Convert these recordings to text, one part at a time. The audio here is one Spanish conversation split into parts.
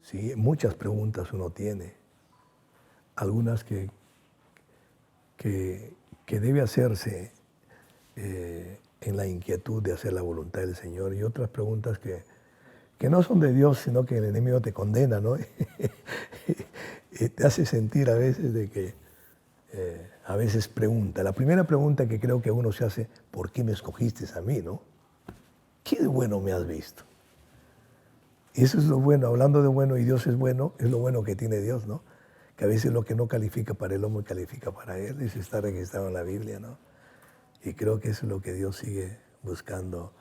¿sí? Muchas preguntas uno tiene, algunas que debe hacerse en la inquietud de hacer la voluntad del Señor, y otras preguntas que no son de Dios, sino que el enemigo te condena, ¿no? Y te hace sentir a veces de que a veces pregunta. La primera pregunta que creo que uno se hace: ¿por qué me escogiste a mí, no? ¿Qué de bueno me has visto? Y eso es lo bueno, hablando de bueno, y Dios es bueno, es lo bueno que tiene Dios, ¿no? Que a veces lo que no califica para el hombre califica para él, eso está registrado en la Biblia, ¿no? Y creo que eso es lo que Dios sigue buscando,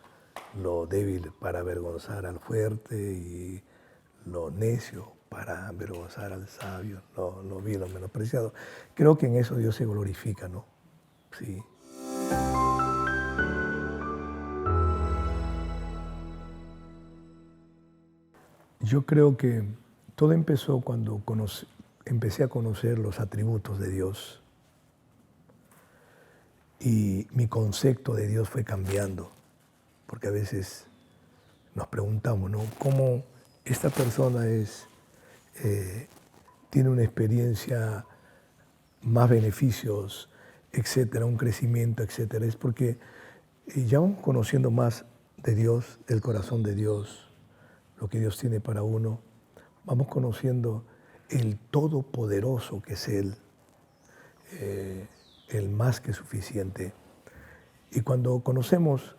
lo débil para avergonzar al fuerte y lo necio para avergonzar al sabio, lo vil, lo menospreciado. Creo que en eso Dios se glorifica, ¿no? Sí. Yo creo que todo empezó cuando empecé a conocer los atributos de Dios, y mi concepto de Dios fue cambiando, porque a veces nos preguntamos, ¿no? ¿Cómo esta persona tiene una experiencia, más beneficios, etcétera, un crecimiento, etcétera? Es porque ya vamos conociendo más de Dios, del corazón de Dios, lo que Dios tiene para uno. Vamos conociendo el todopoderoso que es Él, el más que suficiente. Y cuando conocemos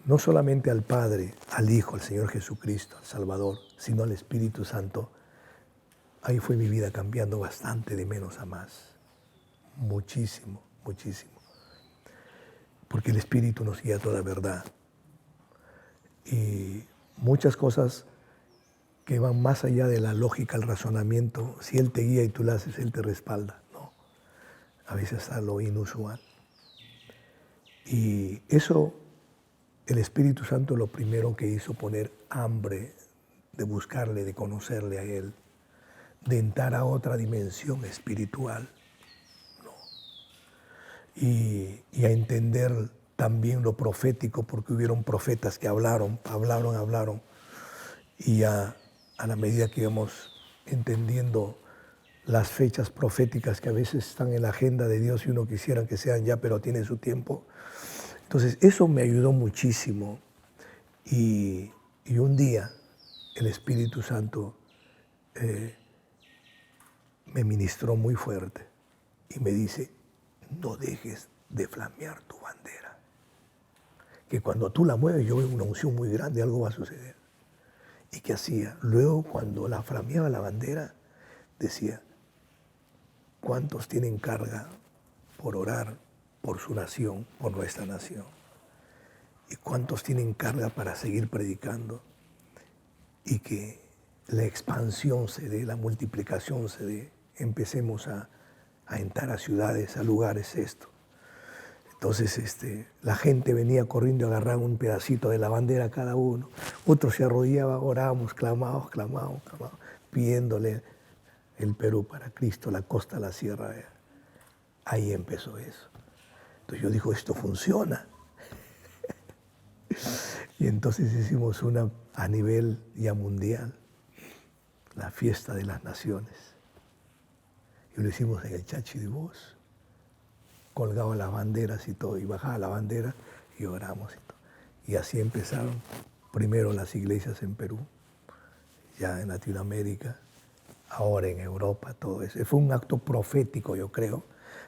no solamente al Padre, al Hijo, al Señor Jesucristo, al Salvador, sino al Espíritu Santo, ahí fue mi vida cambiando bastante de menos a más. Muchísimo, muchísimo. Porque el Espíritu nos guía a toda verdad. Y muchas cosas que van más allá de la lógica, el razonamiento, si Él te guía y tú lo haces, Él te respalda, ¿no? A veces a lo inusual. Y eso, el Espíritu Santo lo primero que hizo, poner hambre de buscarle, de conocerle a Él, de entrar a otra dimensión espiritual, ¿no? Y a entender también lo profético, porque hubieron profetas que hablaron, y a la medida que íbamos entendiendo las fechas proféticas que a veces están en la agenda de Dios y uno quisiera que sean ya, pero tiene su tiempo. Entonces eso me ayudó muchísimo, y un día el Espíritu Santo me ministró muy fuerte y me dice: no dejes de flamear tu bandera, que cuando tú la mueves yo veo una unción muy grande, algo va a suceder. ¿Y qué hacía? Luego, cuando la flameaba la bandera, decía: ¿cuántos tienen carga por orar por su nación, por nuestra nación? ¿Y cuántos tienen carga para seguir predicando? Y que la expansión se dé, la multiplicación se dé, empecemos a entrar a ciudades, a lugares esto. Entonces la gente venía corriendo a agarrar un pedacito de la bandera cada uno. Otros se arrodillaban, orábamos, clamábamos, pidiéndole el Perú para Cristo, la costa, la sierra. Ahí empezó eso. Entonces yo digo, esto funciona. Y entonces hicimos una a nivel ya mundial, la fiesta de las naciones. Y lo hicimos en el Chachidibós. Colgaba las banderas y todo, y bajaba la bandera y oramos y todo. Y así empezaron primero las iglesias en Perú, ya en Latinoamérica, ahora en Europa, todo eso. Fue un acto profético, yo creo,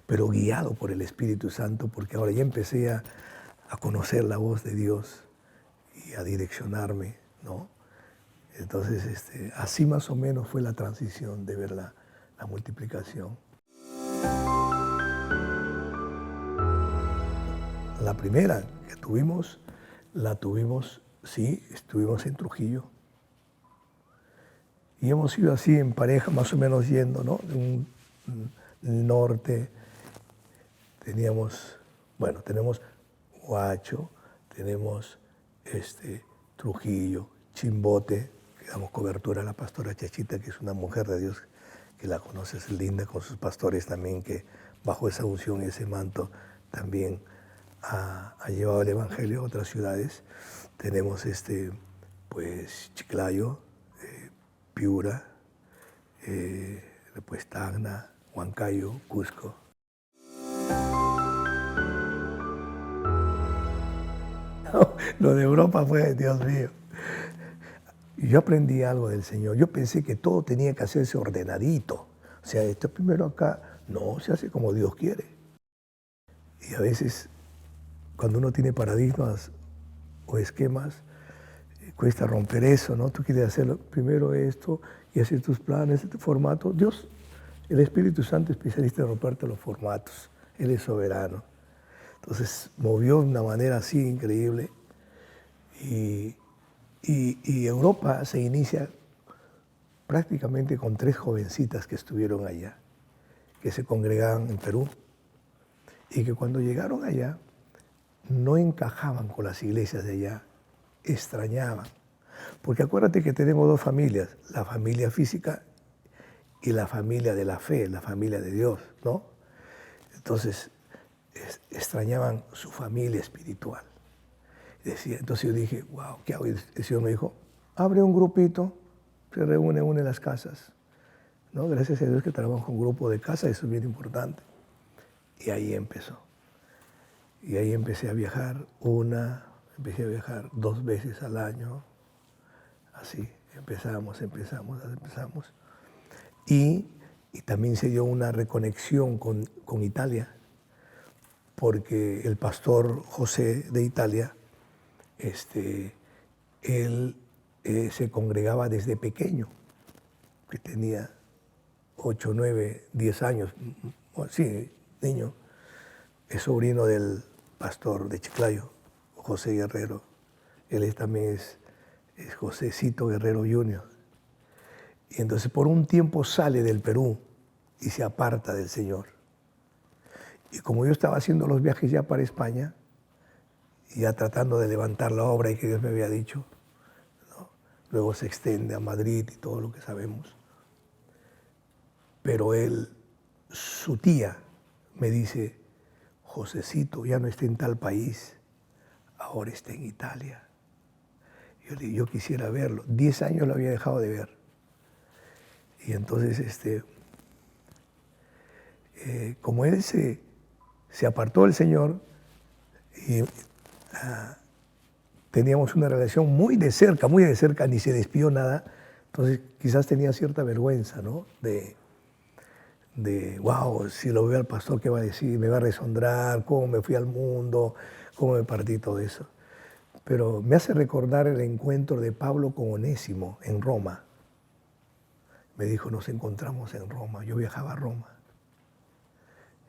pero guiado por el Espíritu Santo, porque ahora ya empecé a conocer la voz de Dios y a direccionarme, ¿no? Entonces, así más o menos fue la transición de ver la multiplicación. La primera que tuvimos, sí, estuvimos en Trujillo. Y hemos ido así en pareja, más o menos yendo, ¿no? El norte, tenemos Huacho, tenemos Trujillo, Chimbote, que damos cobertura a la pastora Chachita, que es una mujer de Dios, que la conoces, linda, con sus pastores también, que bajo esa unción y ese manto también ha llevado el Evangelio a otras ciudades. Tenemos pues Chiclayo, Piura, después Tacna, Huancayo, Cusco. Lo de Europa fue, Dios mío. Yo aprendí algo del Señor. Yo pensé que todo tenía que hacerse ordenadito. O sea, esto primero acá, no, se hace como Dios quiere. Y a veces, cuando uno tiene paradigmas o esquemas, cuesta romper eso, ¿no? Tú quieres hacer primero esto y hacer tus planes, tu formato. Dios, el Espíritu Santo es especialista en romperte los formatos. Él es soberano. Entonces, movió de una manera así increíble. Y Europa se inicia prácticamente con 3 jovencitas que estuvieron allá, que se congregaban en Perú, y que cuando llegaron allá no encajaban con las iglesias de allá, extrañaban. Porque acuérdate que tenemos 2 familias, la familia física y la familia de la fe, la familia de Dios, ¿no? Entonces, extrañaban su familia espiritual. Decía, entonces yo dije, wow, ¿qué hago? Y el Señor me dijo, abre un grupito, se reúne uno en las casas, ¿no? Gracias a Dios que trabajo con un grupo de casa, eso es bien importante. Y ahí empezó. Y ahí empecé a viajar empecé a viajar 2 veces al año, así, empezamos. Y también se dio una reconexión con Italia, porque el pastor José de Italia, él se congregaba desde pequeño, que tenía 8, 9, 10 años, sí, niño. Es sobrino del pastor de Chiclayo, José Guerrero. Él también es Josecito Guerrero Jr. Y entonces por un tiempo sale del Perú y se aparta del Señor. Y como yo estaba haciendo los viajes ya para España, ya tratando de levantar la obra y que Dios me había dicho, ¿no? Luego se extiende a Madrid y todo lo que sabemos. Pero su tía me dice, Josecito ya no está en tal país, ahora está en Italia. Yo le digo, yo quisiera verlo. 10 años lo había dejado de ver. Y entonces, como él se apartó del Señor, y teníamos una relación muy de cerca, ni se despidió nada, entonces quizás tenía cierta vergüenza, ¿no? De wow, si lo veo al pastor, ¿qué va a decir? Me va a resondrar, cómo me fui al mundo, cómo me partí todo eso. Pero me hace recordar el encuentro de Pablo con Onésimo en Roma. Me dijo, nos encontramos en Roma, yo viajaba a Roma.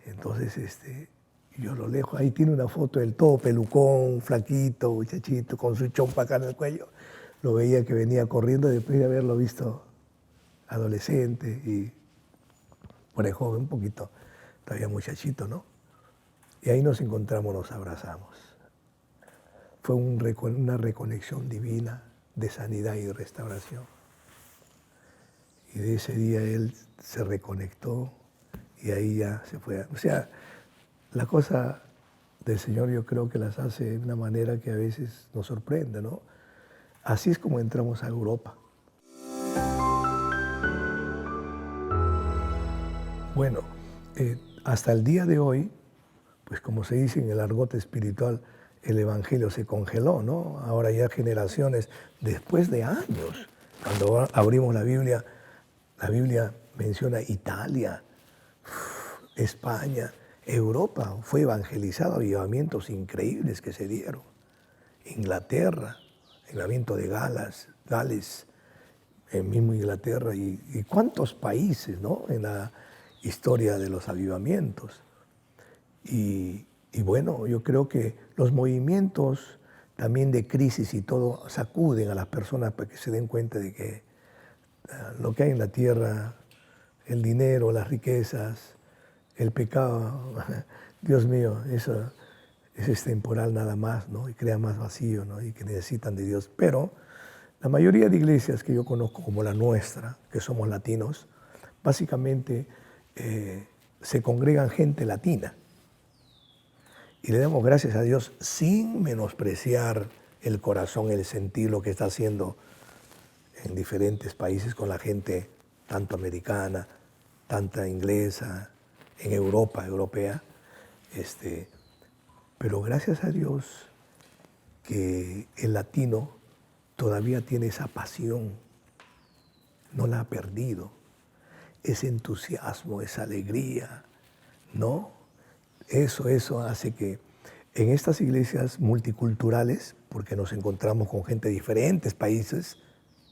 Entonces, yo lo lejos, ahí tiene una foto del todo pelucón, flaquito, muchachito, con su chompa acá en el cuello. Lo veía que venía corriendo después de haberlo visto adolescente y por ahí joven un poquito, todavía muchachito, ¿no? Y ahí nos encontramos, nos abrazamos. Fue una reconexión divina de sanidad y restauración. Y de ese día él se reconectó y ahí ya se fue. O sea, la cosa del Señor yo creo que las hace de una manera que a veces nos sorprende, ¿no? Así es como entramos a Europa. Bueno, hasta el día de hoy, pues como se dice en el argot espiritual, el Evangelio se congeló, ¿no? Ahora ya generaciones, después de años, cuando abrimos la Biblia menciona Italia, España, Europa, fue evangelizado, avivamientos increíbles que se dieron. Inglaterra, el avivamiento de Gales, el mismo Inglaterra, y cuántos países, ¿no? En la historia de los avivamientos. Y bueno, yo creo que los movimientos también de crisis y todo sacuden a las personas para que se den cuenta de que lo que hay en la tierra, el dinero, las riquezas, el pecado, Dios mío, eso es temporal nada más, ¿no? Y crea más vacío, ¿no? Y que necesitan de Dios. Pero la mayoría de iglesias que yo conozco, como la nuestra, que somos latinos, básicamente se congregan gente latina. Y le damos gracias a Dios sin menospreciar el corazón, el sentir lo que está haciendo en diferentes países con la gente tanto americana, tanta inglesa, en Europa, europea. Pero gracias a Dios que el latino todavía tiene esa pasión, no la ha perdido, ese entusiasmo, esa alegría, ¿no? Eso hace que en estas iglesias multiculturales, porque nos encontramos con gente de diferentes países,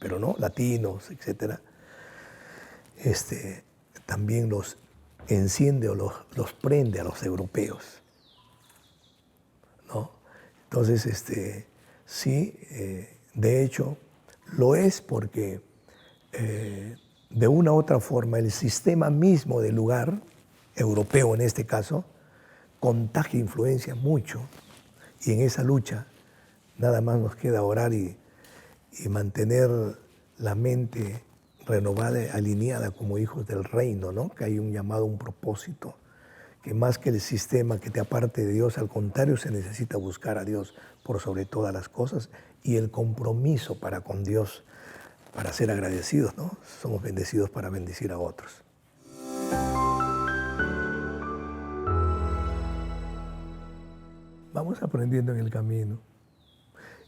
pero no, latinos, etcétera, también los enciende o los prende a los europeos, ¿no? Entonces, sí, de hecho, lo es porque de una u otra forma el sistema mismo del lugar, europeo en este caso, contagia, influencia mucho, y en esa lucha nada más nos queda orar y mantener la mente renovada, alineada como hijos del reino, ¿no? Que hay un llamado, un propósito, que más que el sistema que te aparte de Dios, al contrario, se necesita buscar a Dios por sobre todas las cosas y el compromiso para con Dios, para ser agradecidos, ¿no? Somos bendecidos para bendecir a otros. Vamos aprendiendo en el camino.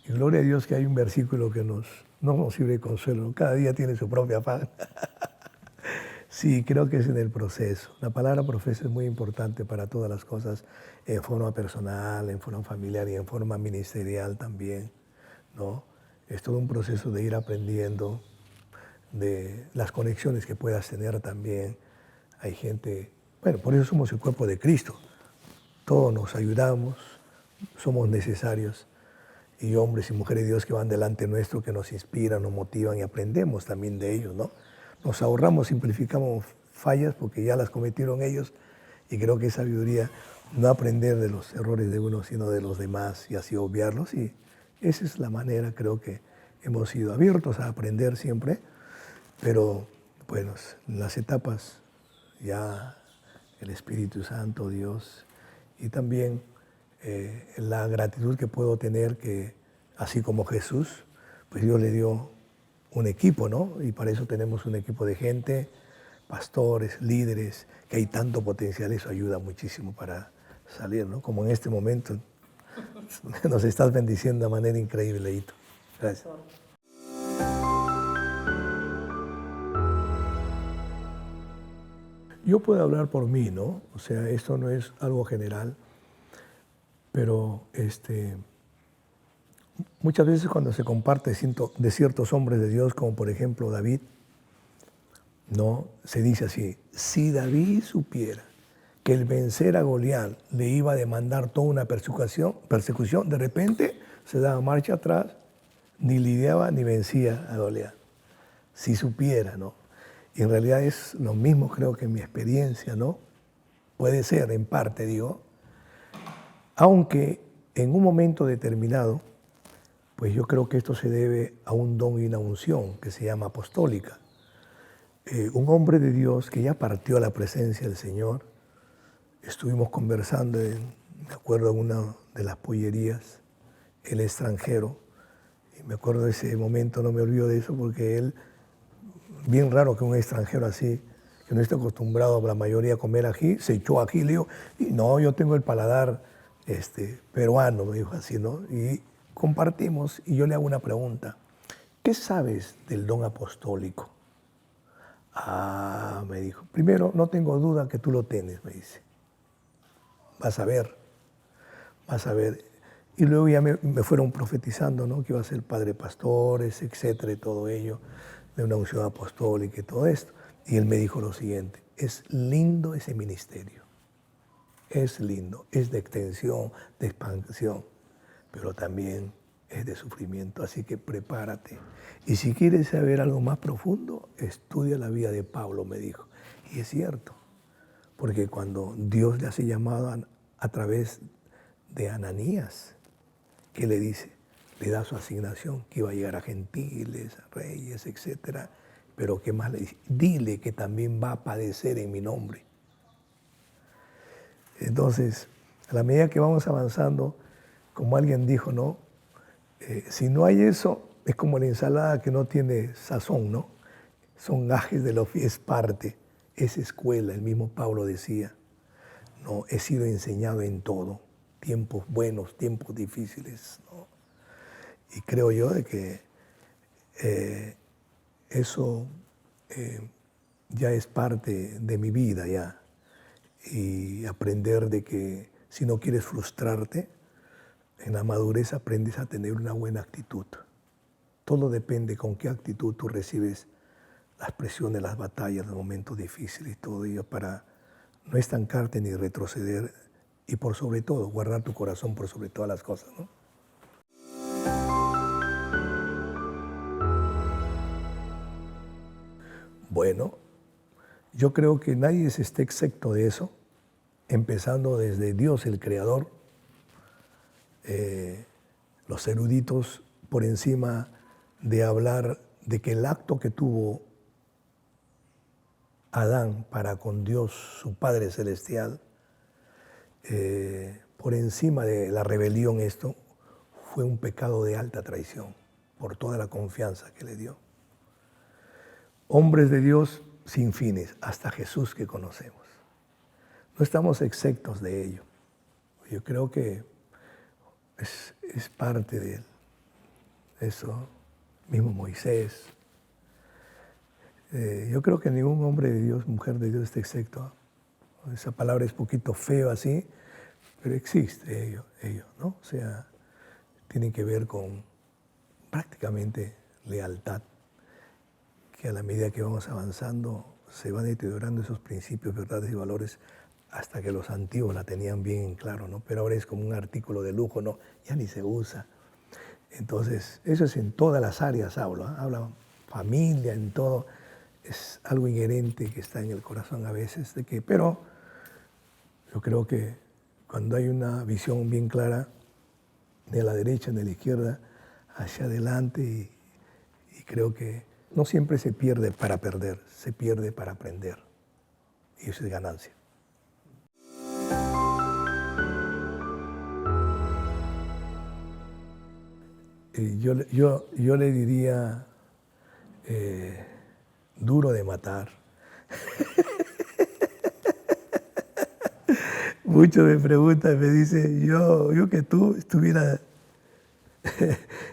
Y gloria a Dios que hay un versículo que no nos sirve de consuelo. Cada día tiene su propia afán. Sí, creo que es en el proceso. La palabra proceso es muy importante para todas las cosas, en forma personal, en forma familiar y en forma ministerial también, ¿no? Es todo un proceso de ir aprendiendo, de las conexiones que puedas tener también. Hay gente, bueno, por eso somos el cuerpo de Cristo. Todos nos ayudamos, somos necesarios. Y hombres y mujeres de Dios que van delante nuestro, que nos inspiran, nos motivan y aprendemos también de ellos, ¿no? Nos ahorramos, simplificamos fallas porque ya las cometieron ellos y creo que es sabiduría no aprender de los errores de uno, sino de los demás y así obviarlos. Y esa es la manera, creo que hemos sido abiertos a aprender siempre, pero bueno, en las etapas ya el Espíritu Santo, Dios, y también la gratitud que puedo tener que, así como Jesús, pues Dios le dio un equipo, ¿no? Y para eso tenemos un equipo de gente, pastores, líderes, que hay tanto potencial, eso ayuda muchísimo para salir, ¿no? Como en este momento nos estás bendiciendo de manera increíble, Leito. Gracias. Yo puedo hablar por mí, ¿no? O sea, esto no es algo general. Pero muchas veces cuando se comparte de ciertos hombres de Dios, como por ejemplo David, ¿no? Se dice así: si David supiera que el vencer a Goliat le iba a demandar toda una persecución, de repente se daba marcha atrás, ni lidiaba ni vencía a Goliat. Si supiera, ¿no? Y en realidad es lo mismo, creo que en mi experiencia, ¿no? Puede ser, en parte, digo, aunque en un momento determinado, pues yo creo que esto se debe a un don y una unción que se llama apostólica. Un hombre de Dios que ya partió a la presencia del Señor, estuvimos conversando, me acuerdo, en una de las pollerías, el extranjero, y me acuerdo de ese momento, no me olvido de eso, porque él, bien raro que un extranjero así, que no esté acostumbrado a la mayoría a comer ají, se echó ají, le digo, y no, yo tengo el paladar peruano, me dijo así, ¿no? Y compartimos y yo le hago una pregunta: ¿qué sabes del don apostólico? Ah, me dijo, primero, no tengo duda que tú lo tienes, me dice. Vas a ver, vas a ver. Y luego ya me fueron profetizando, ¿no? Que iba a ser padre de pastores, etcétera, y todo ello, de una unción apostólica y todo esto. Y él me dijo lo siguiente: es lindo ese ministerio. Es lindo, es de extensión, de expansión, pero también es de sufrimiento, así que prepárate. Y si quieres saber algo más profundo, estudia la vida de Pablo, me dijo. Y es cierto, porque cuando Dios le hace llamado a través de Ananías, ¿qué le dice? Le da su asignación, que iba a llegar a gentiles, a reyes, etc. Pero ¿qué más le dice? Dile que también va a padecer en mi nombre. Entonces, a la medida que vamos avanzando, como alguien dijo, ¿no? Si no hay eso, es como la ensalada que no tiene sazón, ¿no? son gajes de la fe, es parte, es escuela. El mismo Pablo decía, no, he sido enseñado en todo, tiempos buenos, tiempos difíciles, ¿no? Y creo yo de que eso ya es parte de mi vida ya. Y aprender de que si no quieres frustrarte, en la madurez aprendes a tener una buena actitud. Todo depende con qué actitud tú recibes las presiones, las batallas, los momentos difíciles y todo ello para no estancarte ni retroceder y por sobre todo guardar tu corazón por sobre todas las cosas, ¿no? Bueno, yo creo que nadie esté exento de eso, empezando desde Dios el Creador, los eruditos por encima de hablar de que el acto que tuvo Adán para con Dios, su Padre Celestial, por encima de la rebelión esto, fue un pecado de alta traición por toda la confianza que le dio. Hombres de Dios sin fines, hasta Jesús que conocemos. No estamos exentos de ello. Yo creo que es parte de eso, mismo Moisés. Yo creo que ningún hombre de Dios, mujer de Dios está exento. Esa palabra es poquito feo así, pero existe ello, ¿no? O sea, tiene que ver con prácticamente lealtad, que a la medida que vamos avanzando se van deteriorando esos principios, verdades y valores hasta que los antiguos la tenían bien en claro, ¿no? Pero ahora es como un artículo de lujo, ¿no? Ya ni se usa. Entonces, eso es en todas las áreas habla familia, en todo. Es algo inherente que está en el corazón a veces, pero yo creo que cuando hay una visión bien clara, de la derecha, de la izquierda, hacia adelante, y creo que no siempre se pierde para perder, se pierde para aprender, y eso es ganancia. Yo le diría duro de matar. Muchos me preguntan, me dicen, yo que tú estuviera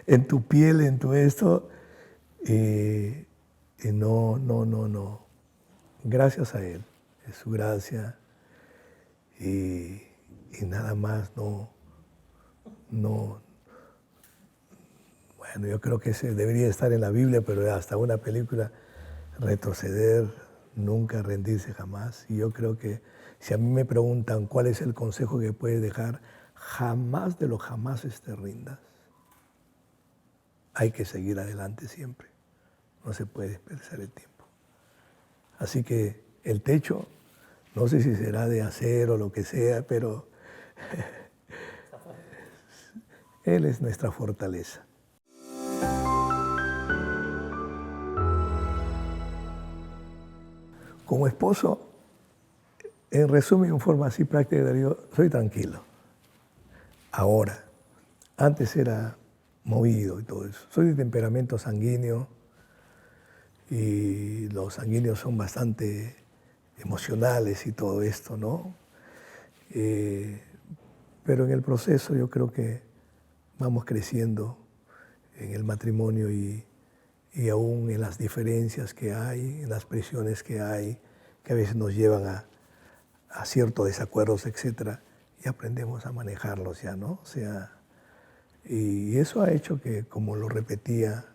en tu piel, en tu esto, no. Gracias a Él, es su gracia, y nada más, no. Bueno, yo creo que ese debería estar en la Biblia, pero hasta una película, retroceder, nunca rendirse jamás. Y yo creo que si a mí me preguntan cuál es el consejo que puedes dejar, jamás de los jamases te rindas. Hay que seguir adelante siempre. No se puede desperdiciar el tiempo. Así que el techo, no sé si será de acero o lo que sea, pero Él es nuestra fortaleza. Como esposo, en resumen, en forma así práctica, yo soy tranquilo. Ahora, antes era movido y todo eso. Soy de temperamento sanguíneo y los sanguíneos son bastante emocionales y todo esto, ¿no? Pero en el proceso yo creo que vamos creciendo en el matrimonio y aún en las diferencias que hay, en las presiones que hay, que a veces nos llevan a ciertos desacuerdos, etcétera, y aprendemos a manejarlos ya, ¿no? O sea, y eso ha hecho que, como lo repetía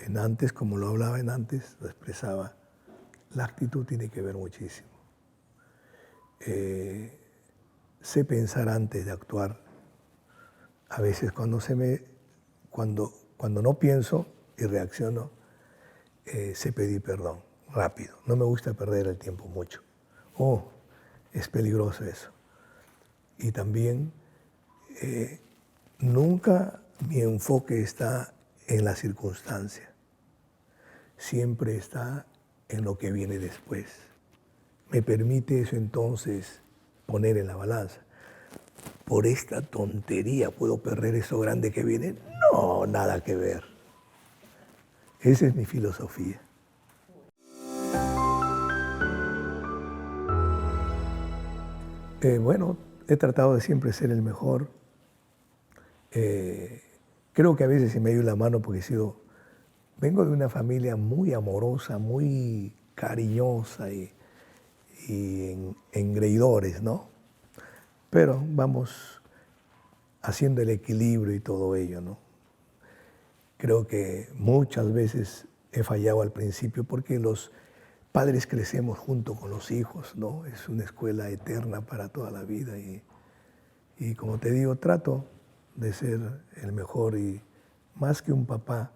en antes, como lo hablaba en antes, lo expresaba, la actitud tiene que ver muchísimo. Sé pensar antes de actuar. A veces cuando no pienso y reacciono, sé pedir perdón rápido. No me gusta perder el tiempo mucho. Es peligroso eso. Y también nunca mi enfoque está en la circunstancia. Siempre está en lo que viene después. Me permite eso entonces poner en la balanza. ¿Por esta tontería puedo perder eso grande que viene? No, nada que ver. Esa es mi filosofía. Bueno, he tratado de siempre ser el mejor. Creo que a veces se me dio la mano porque vengo de una familia muy amorosa, muy cariñosa y engreidores, ¿no? Pero vamos haciendo el equilibrio y todo ello, ¿no? Creo que muchas veces he fallado al principio porque los padres crecemos junto con los hijos, ¿no? Es una escuela eterna para toda la vida y como te digo, trato de ser el mejor y más que un papá,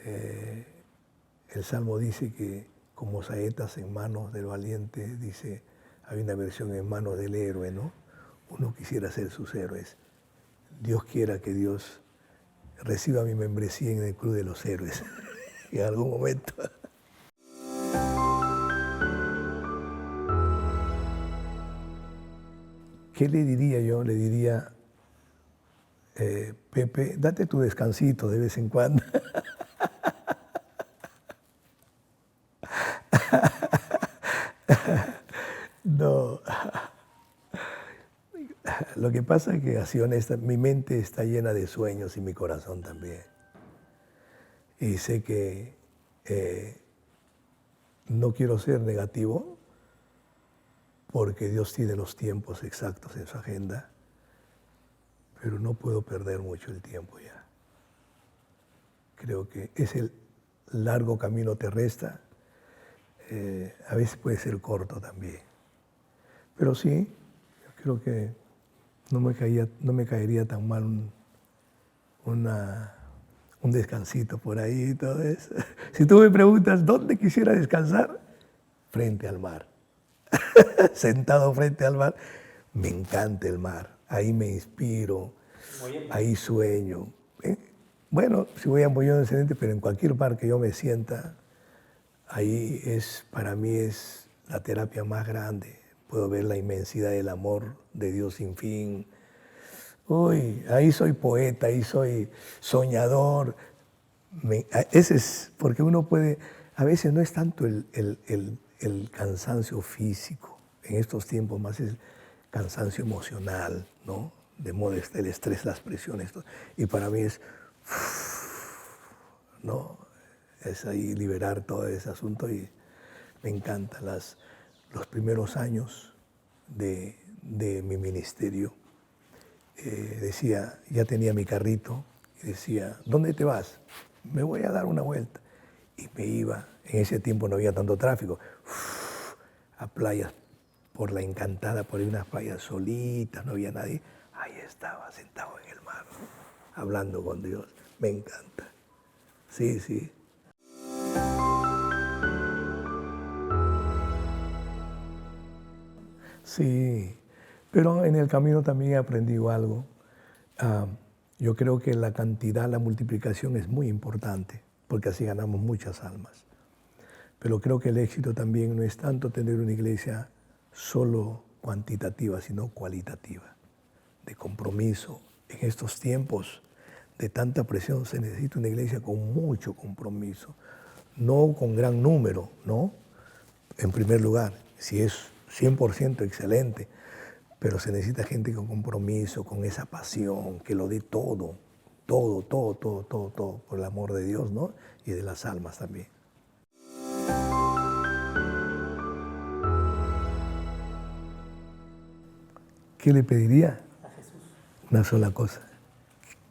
el Salmo dice que como saetas en manos del valiente, dice, hay una versión en manos del héroe, ¿no? Uno quisiera ser sus héroes. Dios quiera que Dios reciba mi membresía en el Club de los Héroes en algún momento. ¿Qué le diría yo? Le diría, Pepe, date tu descansito de vez en cuando. No. Lo que pasa es que, así honesta, mi mente está llena de sueños y mi corazón también. Y sé que no quiero ser negativo porque Dios tiene los tiempos exactos en su agenda, pero no puedo perder mucho el tiempo ya. Creo que es el largo camino terrestre, a veces puede ser corto también. Pero sí, yo creo que no me caería tan mal un descansito por ahí y todo eso. Si tú me preguntas dónde quisiera descansar, frente al mar. Sentado frente al mar, me encanta el mar. Ahí me inspiro, ahí sueño. Bueno, si voy a Mollón Excelente, pero en cualquier bar que yo me sienta, ahí para mí es la terapia más grande. Puedo ver la inmensidad del amor de Dios sin fin. Uy, ahí soy poeta, ahí soy soñador. Ese es porque uno puede, a veces no es tanto el cansancio físico, en estos tiempos más es cansancio emocional, ¿no? De modo el estrés, las presiones. Y para mí es, ¿no? Es ahí liberar todo ese asunto y me encanta. Los primeros años de mi ministerio, decía, ya tenía mi carrito, y decía, ¿dónde te vas? Me voy a dar una vuelta. Y me iba, en ese tiempo no había tanto tráfico, a playas por La Encantada, por ahí unas playas solitas, no había nadie. Ahí estaba, sentado en el mar, hablando con Dios. Me encanta. Sí, sí. Sí, pero en el camino también he aprendido algo. Yo creo que la cantidad, la multiplicación es muy importante, porque así ganamos muchas almas. Pero creo que el éxito también no es tanto tener una iglesia solo cuantitativa, sino cualitativa, de compromiso. En estos tiempos de tanta presión se necesita una iglesia con mucho compromiso, no con gran número, ¿no? En primer lugar, si es 100% excelente, pero se necesita gente con compromiso, con esa pasión, que lo dé todo, todo, todo, todo, todo, todo, por el amor de Dios, ¿no? Y de las almas también. ¿Qué le pediría? A Jesús. Una sola cosa,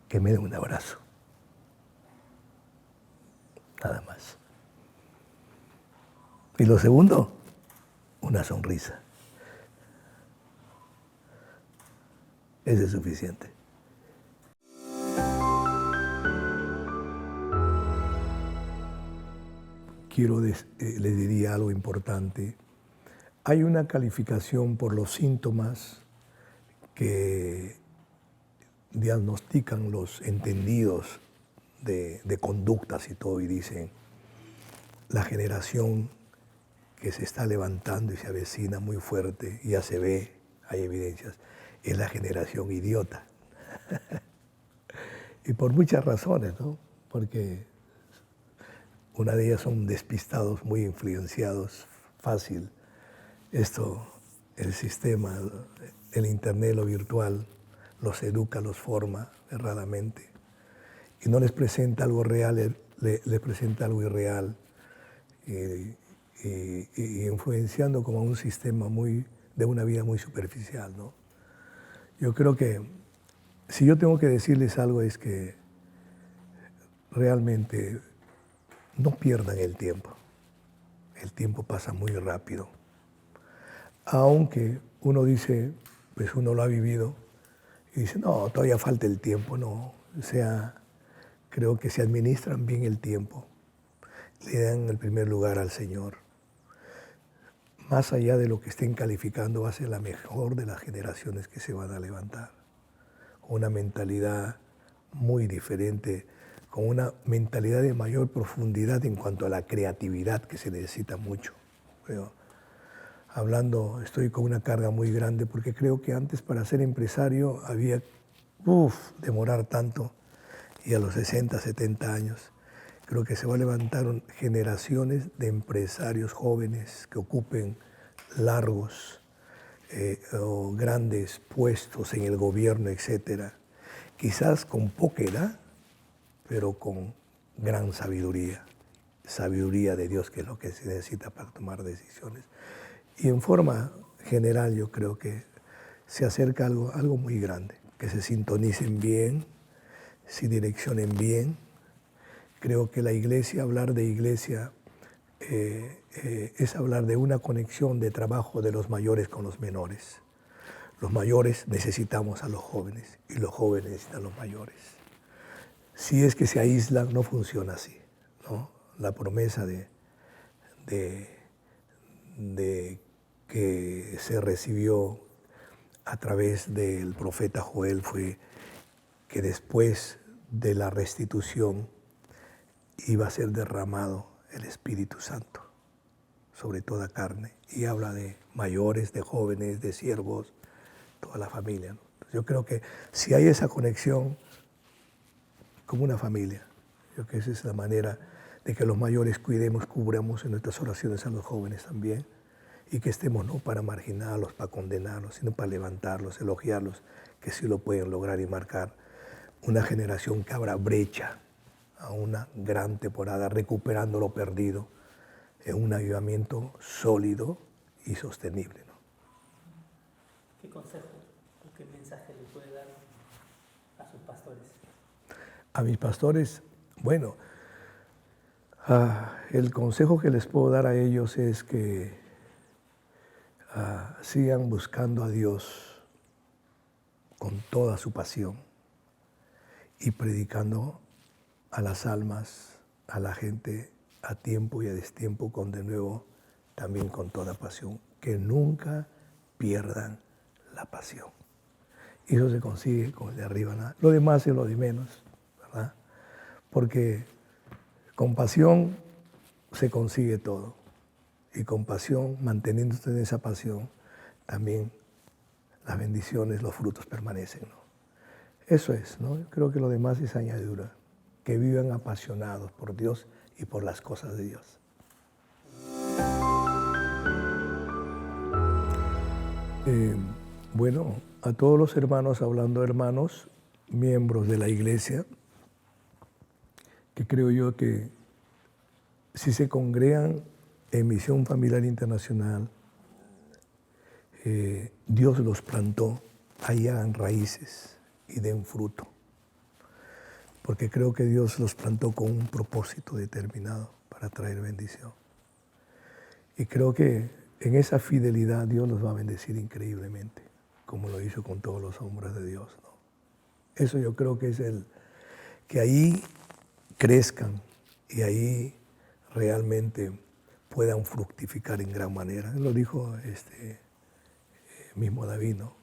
que me dé un abrazo. Nada más. Y lo segundo, una sonrisa. Ese es suficiente. Le diría algo importante. Hay una calificación por los síntomas que diagnostican los entendidos de conductas y todo, y dicen, la generación que se está levantando y se avecina muy fuerte, ya se ve, hay evidencias, es la generación idiota. Y por muchas razones, ¿no? Porque una de ellas son despistados, muy influenciados, fácil. Esto el sistema, el internet, lo virtual, los educa, los forma erradamente. Y no les presenta algo real, les presenta algo irreal. Y influenciando como un sistema de una vida muy superficial, ¿no? Yo creo que si yo tengo que decirles algo es que realmente no pierdan el tiempo. El tiempo pasa muy rápido. Aunque uno dice, pues uno lo ha vivido y dice, no, todavía falta el tiempo, no. O sea, creo que si administran bien el tiempo, le dan el primer lugar al Señor. Más allá de lo que estén calificando, va a ser la mejor de las generaciones que se van a levantar. Con una mentalidad muy diferente, con una mentalidad de mayor profundidad en cuanto a la creatividad que se necesita mucho. Pero hablando, estoy con una carga muy grande porque creo que antes para ser empresario había, demorar tanto y a los 60, 70 años. Creo que se va a levantar generaciones de empresarios jóvenes que ocupen largos o grandes puestos en el gobierno, etcétera. Quizás con poca edad, pero con gran sabiduría. Sabiduría de Dios, que es lo que se necesita para tomar decisiones. Y en forma general yo creo que se acerca algo muy grande, que se sintonicen bien, se direccionen bien. Creo que la iglesia, hablar de iglesia, es hablar de una conexión de trabajo de los mayores con los menores. Los mayores necesitamos a los jóvenes y los jóvenes necesitan a los mayores. Si es que se aíslan, no funciona así, ¿no? La promesa de que se recibió a través del profeta Joel fue que después de la restitución iba a ser derramado el Espíritu Santo sobre toda carne. Y habla de mayores, de jóvenes, de siervos, toda la familia, ¿no? Yo creo que si hay esa conexión como una familia, yo creo que esa es la manera de que los mayores cuidemos, cubramos en nuestras oraciones a los jóvenes también, y que estemos no para marginarlos, para condenarlos, sino para levantarlos, elogiarlos, que sí lo pueden lograr y marcar una generación que abra brecha a una gran temporada, recuperando lo perdido en un avivamiento sólido y sostenible, ¿no? ¿Qué consejo o qué mensaje le puede dar a sus pastores? A mis pastores, bueno, el consejo que les puedo dar a ellos es que sigan buscando a Dios con toda su pasión y predicando a las almas, a la gente, a tiempo y a destiempo, con de nuevo también con toda pasión. Que nunca pierdan la pasión. Y eso se consigue con el de arriba, nada. Lo demás es lo de menos, ¿verdad? Porque con pasión se consigue todo. Y con pasión, manteniéndose en esa pasión, también las bendiciones, los frutos permanecen, ¿no? Eso es, ¿no? Yo creo que lo demás es añadidura. Que vivan apasionados por Dios y por las cosas de Dios. Bueno, a todos los hermanos, hablando de hermanos, miembros de la iglesia, que creo yo que si se congregan en Misión Familiar Internacional, Dios los plantó, ahí hagan raíces y den fruto. Porque creo que Dios los plantó con un propósito determinado para traer bendición. Y creo que en esa fidelidad Dios los va a bendecir increíblemente, como lo hizo con todos los hombres de Dios, ¿no? Eso yo creo que es que ahí crezcan y ahí realmente puedan fructificar en gran manera. Lo dijo mismo David, ¿no?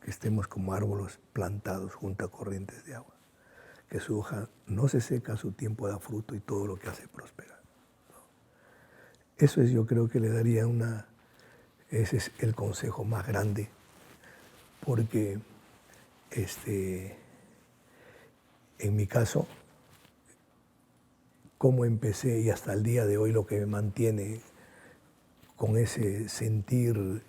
Que estemos como árboles plantados junto a corrientes de agua, que su hoja no se seca, a su tiempo da fruto y todo lo que hace prospera, ¿no? Eso es, yo creo que le daría ese es el consejo más grande, porque en mi caso, cómo empecé y hasta el día de hoy lo que me mantiene con ese sentir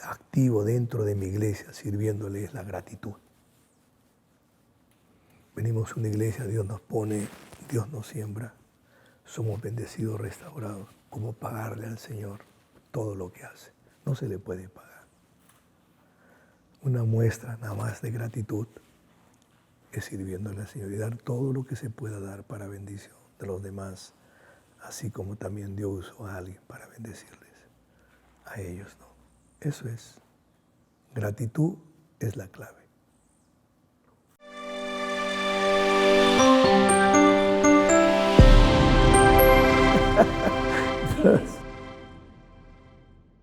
activo dentro de mi iglesia sirviéndole es la gratitud. Venimos a una iglesia, Dios nos pone, Dios nos siembra, somos bendecidos, restaurados. ¿Cómo pagarle al Señor todo lo que hace? No se le puede pagar. Una muestra nada más de gratitud es sirviéndole al Señor y dar todo lo que se pueda dar para bendición de los demás, así como también Dios usó a alguien para bendecirles a ellos, ¿no? Eso es. Gratitud es la clave. ¿Quién es